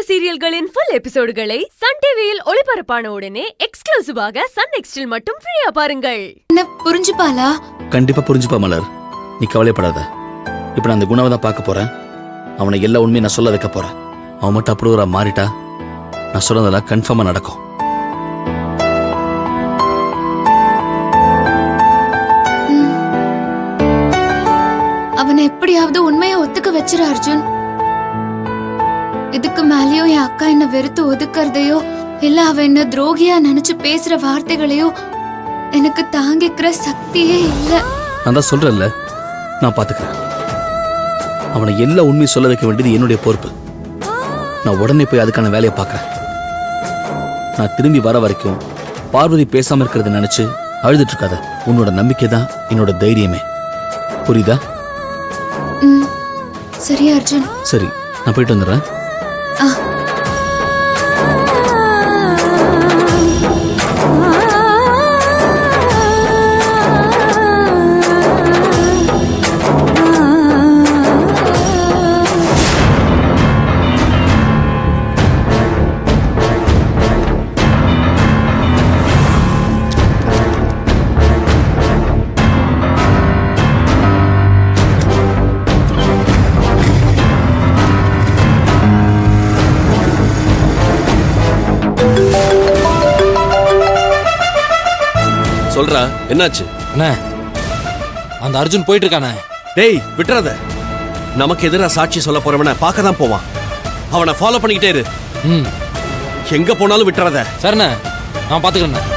சீரியல்களின் full எபிசோடுகளை Sun டிவியில் ஒளிபரப்பான உடனே எக்ஸ்க்ளூசிவாக சன் நெக்ஸ்டில் மட்டும் ஃப்ரீயா பாருங்கள். என்ன புரிஞ்சுப்பாளா? கண்டிப்பா புரிஞ்சுப்பா மலர், நீ கவலைப்படாத. இப்ப நான் அந்த குணாவை தான் பார்க்க போறேன். அவனை எல்லா உண்மையை நான் சொல்ல வைக்க போறேன். அவன் மட்டும் அப்ரூவரா மாறிட்டா நான் சொன்னதெல்லாம் கன்ஃபார்மா நடக்கும். அவனை எப்படியாவது உண்மையை ஒத்துக்க வச்சிரு அர்ஜுன். இதுக்கு மேலேயோ என் அக்கா என்ன வெறுத்து ஒதுக்குறதையோ இல்ல அவ என்ன துரோகியா நினைச்சு பேசுற வார்த்தைகளையோ எனக்கு தாங்கிக்கிற சக்தியே இல்ல. நான் தான் சொல்றேன்ல, நான் பாத்துக்கிறேன். அவனை எல்லா உண்மையை சொல்ல வைக்க வேண்டியது என்னுடைய பொறுப்பு. நான் உடனே போய் அதுக்கான வேலையை பார்க்கறேன். நான் திரும்பி வர வரைக்கும் பார்வதி பேசாம இருக்கிறத நினைச்சு அழுதுட்டு இருக்காத. உன்னோட நம்பிக்கை தான் என்னோட தைரியமே. புரியுதா? சரி அர்ஜுன். சரி, நான் போயிட்டு வந்துடுறேன். சொல்றா, என்னாச்சு? அண்ணா, அந்த அர்ஜுன் போயிட்டு இருக்கானே. டேய் விட்டுறாத. நமக்கு எதிராக சாட்சி சொல்ல போறவன பார்க்க தான் போவான். அவனை ஃபாலோ பண்ணிக்கிட்டே இரு. எங்க போனாலும் விட்டுறாத. சரிண்ணே, நான் பாத்துக்கிறேன்.